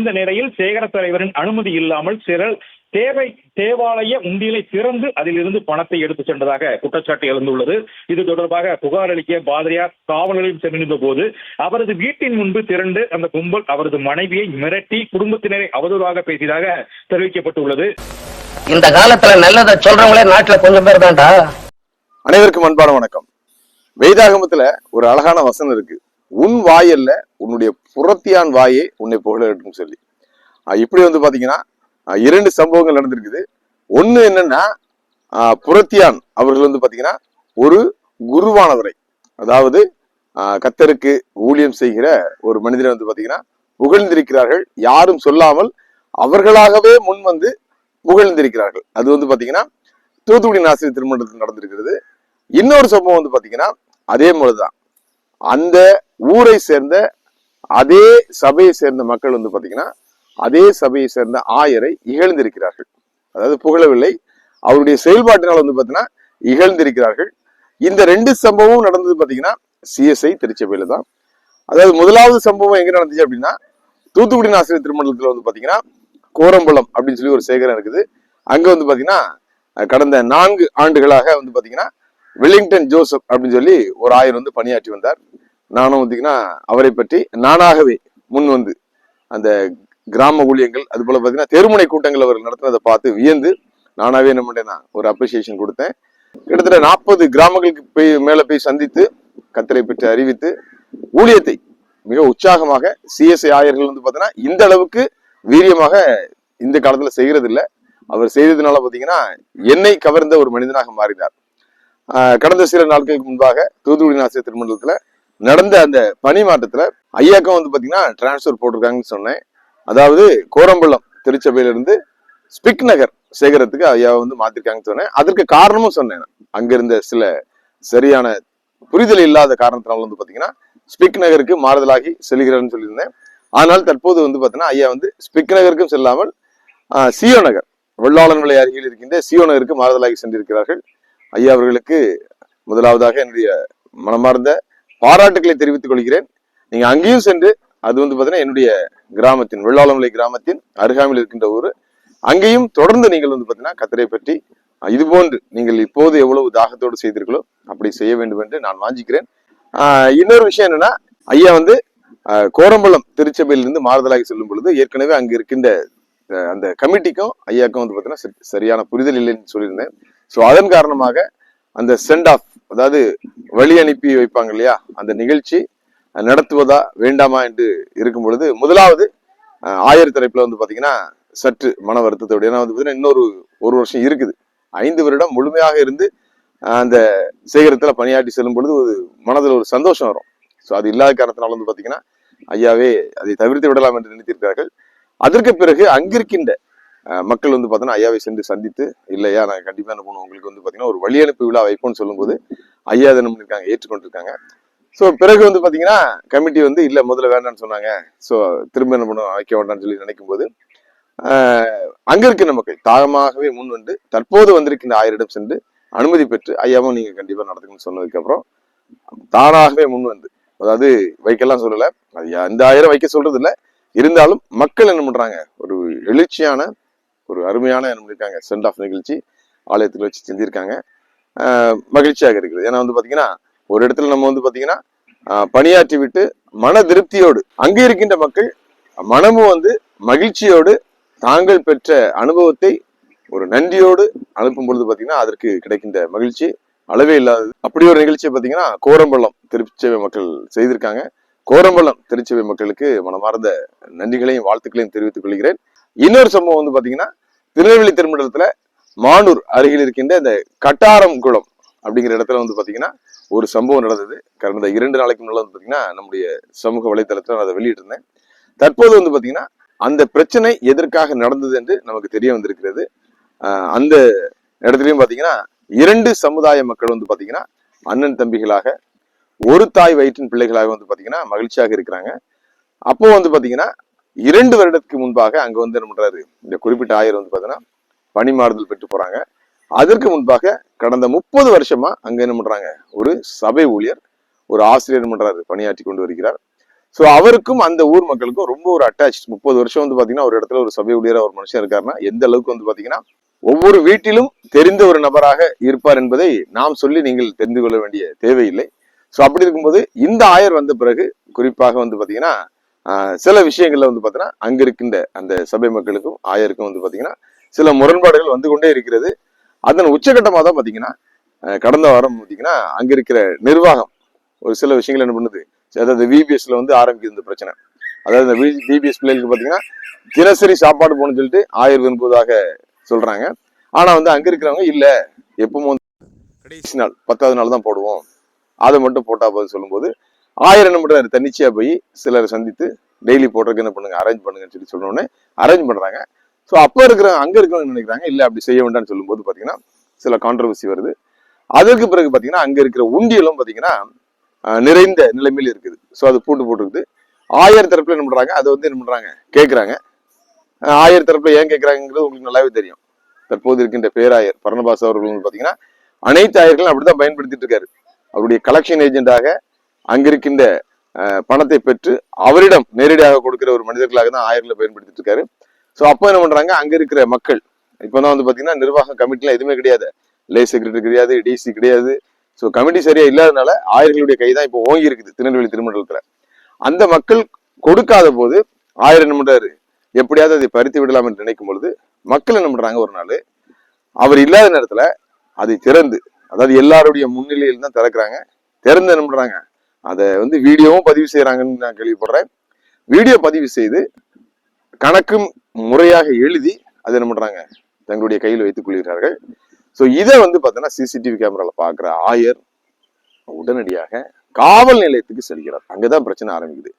இந்த நிலையில் சேகர தலைவரின் அனுமதி இல்லாமல் தேவாலய உண்டியலை திறந்து அதிலிருந்து பணத்தை எடுத்து சென்றதாக குற்றச்சாட்டு எழுந்துள்ளது. இது தொடர்பாக புகார் அளிக்க பாதிரியார் காவல் நிலையம் சென்றிருந்த போது அவரது வீட்டின் முன்பு திரண்டு அந்த கும்பல் அவரது மனைவியை மிரட்டி குடும்பத்தினரை அவதூறாக பேசியதாக தெரிவிக்கப்பட்டுள்ளது. இந்த காலத்துல நல்லதை சொல்றவங்களே நாட்டுல கொஞ்சம் பேர் தான்டா. அனைவருக்கும் அன்பான வணக்கம். வேதாகமத்துல ஒரு அழகான வசனம் இருக்கு. உன் வாயல்ல உன்னுடைய புறத்தியான் வாயே உன்னை புகழட்டும் சொல்லி. இப்படி பாத்தீங்கன்னா 2 சம்பவங்கள் நடந்திருக்குது. ஒண்ணு என்னன்னா, புறத்தியான் அவர்கள் பாத்தீங்கன்னா ஒரு குருவானவரை, அதாவது கர்த்தருக்கு ஊழியம் செய்கிற ஒரு மனிதரை பாத்தீங்கன்னா புகழ்ந்திருக்கிறார்கள். யாரும் சொல்லாமல் அவர்களாகவே முன் வந்து புகழ்ந்திருக்கிறார்கள். அது பாத்தீங்கன்னா தூத்துக்குடி நாசிரியர் திருமணத்தில் நடந்திருக்கிறது. இன்னொரு சம்பவம் பாத்தீங்கன்னா அதே போலதான் அந்த ஊரை சேர்ந்த அதே சபையை சேர்ந்த மக்கள் பாத்தீங்கன்னா அதே சபையை சேர்ந்த ஆயரை இகழ்ந்திருக்கிறார்கள். அதாவது புகழவில்லை, அவருடைய செயல்பாட்டினால் பாத்தீங்கன்னா இகழ்ந்திருக்கிறார்கள். இந்த 2 சம்பவமும் நடந்தது பாத்தீங்கன்னா CSI திருச்சபையில தான். அதாவது முதலாவது சம்பவம் எங்க நடந்துச்சு அப்படின்னா, தூத்துக்குடி நாசிரியர் திருமணத்துல பாத்தீங்கன்னா கோரம்பலம் அப்படின்னு சொல்லி ஒரு சேகரம் இருக்குது. அங்க பாத்தீங்கன்னா கடந்த 4 ஆண்டுகளாக பாத்தீங்கன்னா வெலிங்டன் ஜோசப் அப்படின்னு சொல்லி ஒரு ஆயர் பணியாற்றி வந்தார். நானும் அவரை பற்றி நானாகவே முன் வந்து அந்த கிராம ஊழியங்கள், அது போல பாத்தீங்கன்னா தெருமுனை கூட்டங்கள் அவர்கள் நடத்துனதை பார்த்து வியந்து நானாவே என்ன பண்ணேன், ஒரு அப்ரிசியேஷன் கொடுத்தேன். கிட்டத்தட்ட 40 கிராமங்களுக்கு மேல போய் சந்தித்து கர்த்தரை பற்றி அறிவித்து ஊழியத்தை மிக உற்சாகமாக CSI ஆயர்கள் பாத்தீங்கன்னா இந்த அளவுக்கு வீரியமாக இந்த காலத்துல செய்கிறது இல்லை. அவர் செய்ததுனால பாத்தீங்கன்னா என்னை கவர்ந்த ஒரு மனிதனாக மாறினார். கடந்த சில நாட்களுக்கு முன்பாக தூத்துக்குடி நாசிரியர் திருமணத்துல நடந்த அந்த பணி மாற்றத்துல ஐயாக்கம் பாத்தீங்கன்னா டிரான்ஸ்பர் போட்டிருக்காங்கன்னு சொன்னேன். அதாவது கோரம்பள்ளம் திருச்சபையிலிருந்து ஸ்பிக் நகர் சேகரத்துக்கு ஐயா மாத்திருக்காங்கன்னு சொன்னேன். அதற்கு காரணமும் சொன்னேன். அங்க இருந்த சில சரியான புரிதல் இல்லாத காரணத்தினால பாத்தீங்கன்னா ஸ்பிக் நகருக்கு மாறுதலாகி செல்கிறார்னு சொல்லியிருந்தேன். ஆனால் தற்போது பாத்தீங்கன்னா ஐயா ஸ்பிக் நகருக்கும் செல்லாமல் சியோ நகர், வெள்ளாளன் விலை அருகில் இருக்கின்ற சியோ நகருக்கு மாறுதலாகி சென்றிருக்கிறார்கள். ஐயா அவர்களுக்கு முதலாவதாக என்னுடைய மனமார்ந்த பாராட்டுகளை தெரிவித்துக் கொள்கிறேன். நீங்க அங்கேயும் சென்று அது பாத்தீங்கன்னா என்னுடைய கிராமத்தின் வெள்ளாளமலை கிராமத்தின் அருகாமையில் இருக்கின்ற ஊர், அங்கேயும் தொடர்ந்து நீங்கள் பாத்தீங்கன்னா கர்த்தரை பற்றி இது போன்று நீங்கள் இப்போது எவ்வளவு தாகத்தோடு செய்தீர்களோ அப்படி செய்ய வேண்டும் என்று நான் வாஞ்சிக்கிறேன். இன்னொரு விஷயம் என்னன்னா, ஐயா கோரம்பலம் திருச்சபையிலிருந்து மாறுதலாகி செல்லும் பொழுது ஏற்கனவே அங்க இருக்கின்ற அந்த கமிட்டிக்கும் ஐயாக்கும் பாத்தீங்கன்னா சரியான புரிதல் இல்லைன்னு சொல்லியிருந்தேன். ஸோ அதன் காரணமாக அந்த சென்ட் ஆஃப், அதாவது வழி அனுப்பி வைப்பாங்க இல்லையா, அந்த நிகழ்ச்சி நடத்துவதா வேண்டாமா என்று இருக்கும் பொழுது முதலாவது ஆயர் தரப்புல பாத்தீங்கன்னா சற்று மன வருத்தத்தோடு, ஏன்னா பாத்தீங்கன்னா இன்னொரு 1 வருஷம் இருக்குது, 5 வருடம் முழுமையாக இருந்து அந்த சேகரத்துல பணியாற்றி செல்லும் பொழுது ஒரு மனதில் ஒரு சந்தோஷம் வரும். ஸோ அது இல்லாத காரணத்தினால பாத்தீங்கன்னா ஐயாவே அதை தவிர்த்து விடலாம் என்று நினைத்திருக்கிறார்கள். அதற்கு பிறகு அங்கிருக்கின்ற மக்கள் பாத்தீங்கன்னா ஐயாவை சென்று சந்தித்து, இல்லையா நாங்க கண்டிப்பா என்ன பண்ணுவோம், உங்களுக்கு பாத்தீங்கன்னா ஒரு வழி அனுப்பு விழா வைப்போம்னு சொல்லும் போது ஐயா என்ன பண்ணிருக்காங்க, ஏற்றுக்கொண்டிருக்காங்க. ஸோ பிறகு பாத்தீங்கன்னா கமிட்டி இல்ல முதல்ல வேண்டாம்னு சொன்னாங்க. ஸோ திரும்ப என்ன பண்ணுவோம், வைக்க வேண்டாம்னு சொல்லி நினைக்கும் போது அங்க இருக்கின்ற மக்கள் தாகமாகவே முன் வந்து தற்போது வந்திருக்கின்ற ஆயரிடம் சென்று அனுமதி பெற்று ஐயாவும் நீங்க கண்டிப்பா நடத்துக்கணும்னு சொன்னதுக்கு அப்புறம் தானாகவே முன் வந்து, அதாவது வைக்கலாம் சொல்லல, அது எந்த ஆயிரம் வைக்க சொல்றது இல்லை, இருந்தாலும் மக்கள் என்ன பண்றாங்க, ஒரு எழுச்சியான ஒரு அருமையான என்ன பண்ணிருக்காங்க சென்ட் ஆஃப் நிகழ்ச்சி ஆலயத்தில் வச்சு செஞ்சிருக்காங்க. மகிழ்ச்சியாக இருக்குது. ஏன்னா பாத்தீங்கன்னா ஒரு இடத்துல நம்ம பாத்தீங்கன்னா பணியாற்றி விட்டு மன திருப்தியோடு அங்கே இருக்கின்ற மக்கள் மனமும் மகிழ்ச்சியோடு தாங்கள் பெற்ற அனுபவத்தை ஒரு நன்றியோடு அனுப்பும் பொழுது பாத்தீங்கன்னா அதற்கு கிடைக்கின்ற மகிழ்ச்சி அளவே இல்லாதது. அப்படி ஒரு நிகழ்ச்சியை பாத்தீங்கன்னா கோரம்பள்ளம் திருச்சபை மக்கள் செய்திருக்காங்க. கோரம்பள்ளம் திருச்சபை மக்களுக்கு மனமார்ந்த நன்றிகளையும் வாழ்த்துக்களையும் தெரிவித்துக் கொள்கிறேன். இன்னொரு சம்பவம் பாத்தீங்கன்னா திருநெல்வேலி திருமண்டலத்துல மானூர் அருகில் இருக்கின்ற இந்த கட்டாரம் குளம் அப்படிங்கிற இடத்துல பாத்தீங்கன்னா ஒரு சம்பவம் நடந்தது. கடந்த 2 நாளைக்கு முன்னால பாத்தீங்கன்னா நம்முடைய சமூக வலைதளத்துல நான் அதை வெளியிட்டிருந்தேன். தற்போது பாத்தீங்கன்னா அந்த பிரச்சனை எதற்காக நடந்தது என்று நமக்கு தெரிய வந்திருக்கிறது. அந்த இடத்துலயும் பாத்தீங்கன்னா 2 சமுதாய மக்கள் பாத்தீங்கன்னா அண்ணன் தம்பிகளாக, ஒரு தாய் வயிற்றின் பிள்ளைகளாக பாத்தீங்கன்னா மகிழ்ச்சியாக இருக்கிறாங்க. அப்போ பாத்தீங்கன்னா 2 வருடத்துக்கு முன்பாக அங்க என்ன பண்றாரு, இந்த குறிப்பிட்ட ஆயர் பாத்தீங்கன்னா பணி மாறுதல் பெற்று போறாங்க. அதற்கு முன்பாக கடந்த 30 வருஷமா அங்க என்ன பண்றாங்க, ஒரு சபை ஊழியர், ஒரு ஆசிரியர் பண்றாரு, பணியாற்றி கொண்டு வருகிறார். சோ அவருக்கும் அந்த ஊர் மக்களுக்கும் ரொம்ப ஒரு அட்டாச். 30 வருஷம் வந்து பாத்தீங்கன்னா ஒரு இடத்துல ஒரு சபை ஊழியரா ஒரு மனுஷன் இருக்காருன்னா எந்த அளவுக்கு வந்து பாத்தீங்கன்னா ஒவ்வொரு வீட்டிலும் தெரிந்த ஒரு நபராக இருப்பார் என்பதை நாம் சொல்லி நீங்கள் தெரிந்து கொள்ள வேண்டிய தேவையில்லை. சோ அப்படி இருக்கும்போது இந்த ஆயர் வந்த பிறகு குறிப்பாக வந்து பாத்தீங்கன்னா சில விஷயங்கள்ல வந்து பாத்தீங்கன்னா அங்க இருக்கின்ற அந்த சபை மக்களுக்கும் ஆயருக்கும் வந்து பாத்தீங்கன்னா சில முரண்பாடுகள் வந்து கொண்டே இருக்கிறது. அதன் உச்சகட்டமா தான் பாத்தீங்கன்னா கடந்த வாரம் பாத்தீங்கன்னா அங்க இருக்கிற நிர்வாகம் ஒரு சில விஷயங்கள் என்ன பண்ணுது, அதாவது விபிஎஸ்ல வந்து ஆரம்பிக்குது இந்த பிரச்சனை. அதாவது இந்த விபிஎஸ் பிள்ளைகளுக்கு பாத்தீங்கன்னா தினசரி சாப்பாடு போகணும்னு சொல்லிட்டு ஆயர் விரும்புவதாக சொல்றாங்க. ஆனா வந்து அங்க இருக்கிறவங்க இல்ல, எப்பவும் கடைசி நாள் 10வது நாள் தான் போடுவோம், அதை மட்டும் போட்டா போதும் சொல்லும்போது ஆயர் என்ன பண்றாரு, தன்னிச்சையா போய் சிலரை சந்தித்து டெய்லி போடுறதுக்கு என்ன பண்ணுங்க, அரேஞ்ச் பண்ணுங்கன்னு சொல்லி சொன்ன உடனே அரேஞ்ச் பண்றாங்க. ஸோ அப்ப இருக்கிற அங்க இருக்கிறவங்க நினைக்கிறாங்க இல்ல அப்படி செய்ய வேண்டாம்னு சொல்லும்போது பாத்தீங்கன்னா சில கான்ட்ரவர்சி வருது. அதற்கு பிறகு பாத்தீங்கன்னா அங்க இருக்கிற உண்டியலும் பாத்தீங்கன்னா நிறைந்த நிலைமையில் இருக்குது. ஸோ அது பூட்டு போட்டுருக்குது. ஆயர் தரப்புல என்ன பண்றாங்க, அதை வந்து என்ன பண்றாங்க கேட்கிறாங்க. ஆயர் தரப்புல ஏன் கேட்கிறாங்கிறது உங்களுக்கு நல்லாவே தெரியும். தற்போது இருக்கின்ற பேராயர் பர்னபாஸ் அவர்கள் பாத்தீங்கன்னா அனைத்து ஆயர்களும் அப்படித்தான் பயன்படுத்திட்டு இருக்காரு. அவருடைய கலெக்ஷன் ஏஜென்டாக அங்க இருக்கின்ற பணத்தை பெற்று அவரிடம் நேரடியாக கொடுக்கிற ஒரு மனிதர்களாக தான் ஆயர்களை பயன்படுத்திட்டு இருக்காரு. ஸோ அப்போ என்ன பண்றாங்க, அங்க இருக்கிற மக்கள் இப்பதான் வந்து பாத்தீங்கன்னா நிர்வாக கமிட்டிலாம் எதுவுமே கிடையாது, லே செக்ரட்டரி கிடையாது, டிசி கிடையாது. ஸோ கமிட்டி சரியா இல்லாதனால ஆயர்களுடைய கைதான் இப்போ ஓங்கி இருக்குது திருநெல்வேலி திருமண்டலத்துல. அந்த மக்கள் கொடுக்காத போது ஆயர் என்ன பண்றாரு, எப்படியாவது அதை பறித்து விடலாம் என்று நினைக்கும் பொழுது மக்கள் என்ன பண்றாங்க, ஒரு நாள் அவர் இல்லாத நேரத்துல அதை திறந்து, அதாவது எல்லாருடைய முன்னிலையில் தான் திறக்கிறாங்க, திறந்து என்ன பண்றாங்க, அதை வந்து வீடியோவும் பதிவு செய்யறாங்கன்னு நான் கேள்விப்படுறேன். வீடியோ பதிவு செய்து கணக்கும் முறையாக எழுதி அதை என்ன பண்றாங்க தங்களுடைய கையில் வைத்துக் கொள்கிறார்கள். சோ இதை வந்து பாத்தீங்கன்னா சிசிடிவி கேமரால பாக்குற ஆயர் உடனடியாக காவல் நிலையத்துக்கு செல்கிறார். அங்கதான் பிரச்சனை ஆரம்பிக்குது.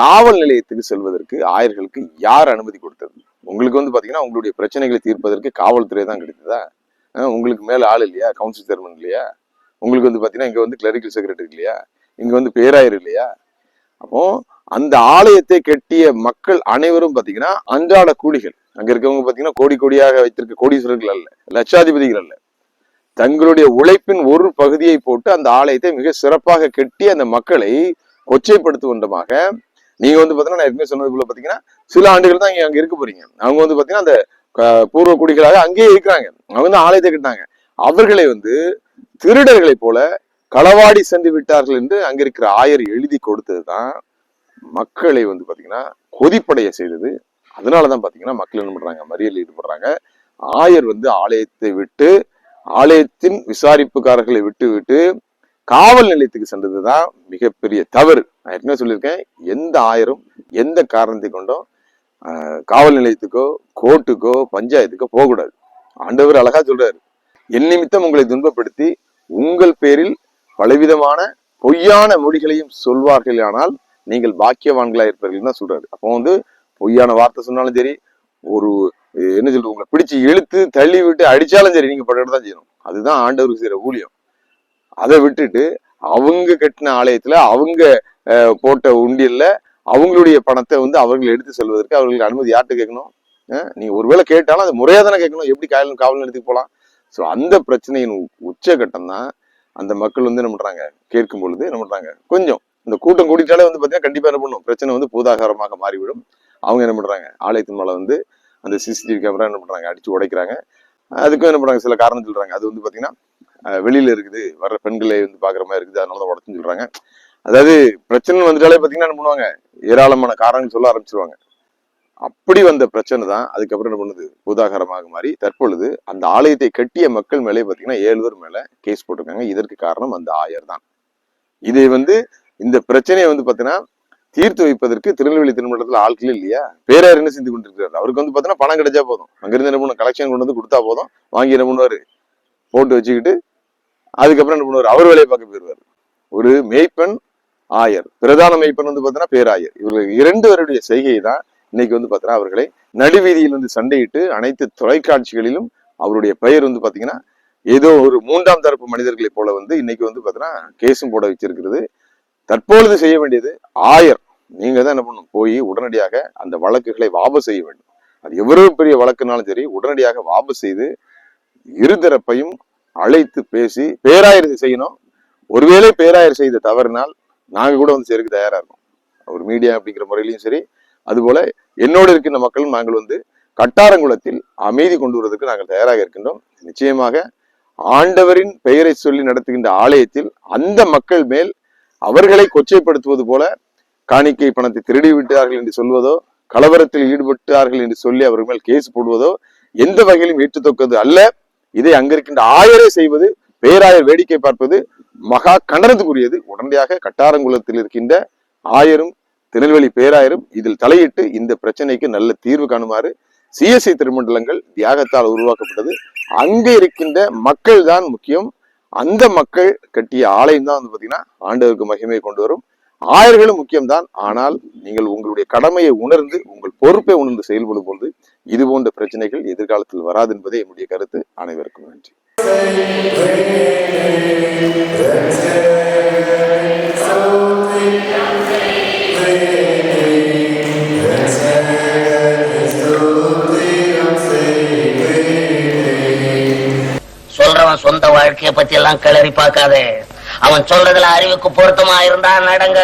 காவல் நிலையத்துக்கு செல்வதற்கு ஆயர்களுக்கு யார் அனுமதி கொடுத்தது? உங்களுக்கு வந்து பாத்தீங்கன்னா உங்களுடைய பிரச்சனைகளை தீர்ப்பதற்கு காவல்துறை தான் கிடைத்ததா? உங்களுக்கு மேல ஆள் இல்லையா, கவுன்சில் சேர்மன் இல்லையா, உங்களுக்கு வந்து பாத்தீங்கன்னா இங்க வந்து கிளரிக்கல் செக்ரட்டரி இல்லையா, இங்க வந்து பேராயர் இல்லையா? அப்போ அந்த ஆலயத்தை கட்டிய மக்கள் அனைவரும் பாத்தீங்கன்னா அன்றாட கூலிகள். அங்க இருக்கவங்க பாத்தீங்கன்னா கோடி கோடியாக வைத்திருக்க கோடீஸ்வரர்கள் அல்ல, லட்சாதிபதிகள் அல்ல. தங்களுடைய உழைப்பின் ஒரு பகுதியை போட்டு அந்த ஆலயத்தை மிக சிறப்பாக கட்டி அந்த மக்களை கொச்சைப்படுத்துவண்டமாக நீங்க வந்து பாத்தீங்கன்னா நான் ஏற்கனவே சொன்னது போல பாத்தீங்கன்னா சில ஆண்டுகள் தான் அங்க இருக்க போறீங்க. அவங்க வந்து பாத்தீங்கன்னா அந்த பூர்வ குடிகளாக அங்கேயே இருக்கிறாங்க. அவங்க வந்து ஆலயத்தை கட்டினாங்க. அவர்களை வந்து திருடர்களை போல களவாடி சென்று விட்டார்கள் என்று அங்க இருக்கிற ஆயர் எழுதி கொடுத்ததுதான் மக்களை வந்து பாத்தீங்கன்னா கொதிப்படைய செய்தது. அதனாலதான் பாத்தீங்கன்னா மக்கள் என்ன பண்றாங்க, மறியல் ஈடுபடுறாங்க. ஆயர் வந்து ஆலயத்தை விட்டு, ஆலயத்தின் விசாரிப்புக்காரர்களை விட்டு விட்டு காவல் நிலையத்துக்கு சென்றதுதான் மிகப்பெரிய தவறு. நான் ஏற்கனவே சொல்லியிருக்கேன், எந்த ஆயரும் எந்த காரணத்தை கொண்டோ காவல் நிலையத்துக்கோ கோர்ட்டுக்கோ பஞ்சாயத்துக்கோ போகக்கூடாது. ஆண்டவர் அழகா சொல்றாரு, என் நிமித்தம் உங்களை துன்பப்படுத்தி உங்கள் பேரில் பலவிதமான பொய்யான மொழிகளையும் சொல்வார்கள், ஆனால் நீங்கள் பாக்கியவான்களா இருப்பீர்கள் தான் சொல்றாரு. அப்போ வந்து பொய்யான வார்த்தை சொன்னாலும் சரி, ஒரு என்ன சொல்றது, உங்களை பிடிச்சு இழுத்து தள்ளி விட்டு அடிச்சாலும் சரி, நீங்க படம் தான் செய்யணும். அதுதான் ஆண்டவருக்கு செய்யற ஊழியம். அதை விட்டுட்டு அவங்க கட்டின ஆலயத்துல அவங்க போட்ட உண்டியல்ல அவங்களுடைய பணத்தை வந்து அவர்கள் எடுத்து செல்வதற்கு அவர்களுக்கு அனுமதி யார்கிட்ட கேட்கணும்? நீங்க ஒருவேளை கேட்டாலும் அது முறையா தானே கேட்கணும். எப்படி காவல் நிலையத்துக்கு போகலாம்? சோ அந்த பிரச்சனையின் உச்சகட்டம் தான் அந்த மக்கள் வந்து என்ன பண்றாங்க, கேட்கும் பொழுது என்ன பண்றாங்க, கொஞ்சம் இந்த கூட்டம் கூட்டிட்டாலே வந்து பாத்தீங்கன்னா கண்டிப்பா என்ன பண்ணும், பிரச்சனை வந்து பூதாகாரமாக மாறிவிடும். அவங்க என்ன பண்றாங்க, ஆலயத்தின் மேல வந்து அந்த சிசிடிவி கேமரா என்ன பண்றாங்க அடிச்சு உடைக்கிறாங்க. அதுக்கும் என்ன பண்றாங்க, சில காரணம் சொல்றாங்க, அது வந்து பாத்தீங்கன்னா வெளியில இருக்குது, வர்ற பெண்களை வந்து பாக்குற மாதிரி இருக்குது, அதனாலதான் உடச்சுன்னு சொல்றாங்க. அதாவது பிரச்சனை வந்துட்டாலே பாத்தீங்கன்னா என்ன பண்ணுவாங்க, ஏராளமான காரணங்கள் சொல்ல ஆரம்பிச்சிருவாங்க. அப்படி வந்த பிரச்சனை தான் அதுக்கப்புறம் என்ன பண்ணுது, பூதாகாரமாக மாறி தற்பொழுது அந்த ஆலயத்தை கட்டிய மக்கள் மேலே பாத்தீங்கன்னா 7 பேர் மேல கேஸ் போட்டிருக்காங்க. இதற்கு காரணம் அந்த ஆயர் தான். இதை வந்து இந்த பிரச்சனையை வந்து பாத்தீங்கன்னா தீர்த்து வைப்பதற்கு திருநெல்வேலி திருமண்டலத்துல ஆட்கள் இல்லையா, பேராயர் என்ன செஞ்சு கொண்டிருக்கிறாரு. அவருக்கு வந்து பாத்தீங்கன்னா பணம் கிடைச்சா போதும், அங்கிருந்து என்ன பண்ணும், கலெக்ஷன் கொண்டு வந்து கொடுத்தா போதும், வாங்கி என்ன பண்ணுவாரு, போட்டு வச்சுக்கிட்டு அதுக்கப்புறம் என்ன பண்ணுவாரு, அவர் வேலையை பார்க்க போயிருவாரு. ஒரு மேய்ப்பன் ஆயர், பிரதான மேய்ப்பன் வந்து பாத்தீங்கன்னா பேராயர், இவர்கள் 2 பேருடைய செய்கை தான் இன்னைக்கு வந்து பாத்தீங்கன்னா அவர்களை நடுவீதியில் வந்து சண்டையிட்டு அனைத்து தொலைக்காட்சிகளிலும் அவருடைய பெயர் வந்து பாத்தீங்கன்னா ஏதோ ஒரு 3ஆம் தரப்பு மனிதர்களை போல வந்து இன்னைக்கு வந்து பாத்தீங்கன்னா கேஸும் போட வச்சிருக்கிறது. தற்பொழுது செய்ய வேண்டியது ஆயர் நீங்க தான் என்ன பண்ணணும், போய் உடனடியாக அந்த வழக்குகளை வாபஸ் செய்ய வேண்டும். அது எவ்வளவு பெரிய வழக்குனாலும் சரி, உடனடியாக வாபஸ் செய்து இருதரப்பையும் அழைத்து பேசி பேராயர் செய்யணும். ஒருவேளை பேராயர் செய்த தவறினால் நாங்க கூட வந்து சேருக்கு தயாரா இருக்கோம். ஒரு மீடியா அப்படிங்கிற முறையிலையும் சரி, அதுபோல என்னோடு இருக்கின்ற மக்களும் நாங்கள் வந்து கட்டாரங்குளத்தில் அமைதி கொண்டு வருவதற்கு நாங்கள் தயாராக இருக்கின்றோம். நிச்சயமாக ஆண்டவரின் பெயரை சொல்லி நடத்துகின்ற ஆலயத்தில் அந்த மக்கள் மேல் அவர்களை கொச்சைப்படுத்துவது போல காணிக்கை பணத்தை திருடி விட்டார்கள் என்று சொல்வதோ, கலவரத்தில் ஈடுபட்டார்கள் என்று சொல்லி அவர்கள் மேல் கேஸ் போடுவதோ எந்த வகையிலும் ஏற்றுத்தொக்கது அல்ல. இதை அங்கிருக்கின்ற ஆயரே செய்வது, பேராயர் வேடிக்கை பார்ப்பது மகா கண்டனத்துக்குரியது. உடனடியாக கட்டாரங்குளத்தில் இருக்கின்ற ஆயரும் திருநெல்வேலி பேராயரும் இதில் தலையிட்டு இந்த பிரச்சனைக்கு நல்ல தீர்வு காணுமாறு, சிஎஸ்ஐ திருமண்டலங்கள் தியாகத்தால் உருவாக்கப்பட்டது. அங்கே இருக்கின்ற மக்கள் தான் முக்கியம். அந்த மக்கள் கட்டிய ஆலயம் தான் வந்து பாத்தீங்கன்னா ஆண்டவருக்கு மகிமையை கொண்டு வரும். ஆயர்களும் முக்கியம்தான். ஆனால் நீங்கள் உங்களுடைய கடமையை உணர்ந்து, உங்கள் பொறுப்பை உணர்ந்து செயல்படும் பொழுது இது போன்ற பிரச்சனைகள் எதிர்காலத்தில் வராது என்பதே என்னுடைய கருத்து. அனைவருக்கும் நன்றி. சொல்றவன் சொந்த வாழ்க்கைய பத்தி எல்லாம் கிளறி பார்க்காதே. அவன் சொல்றதுல அறிவுக்கு பொருத்தமா இருந்தா நடங்க.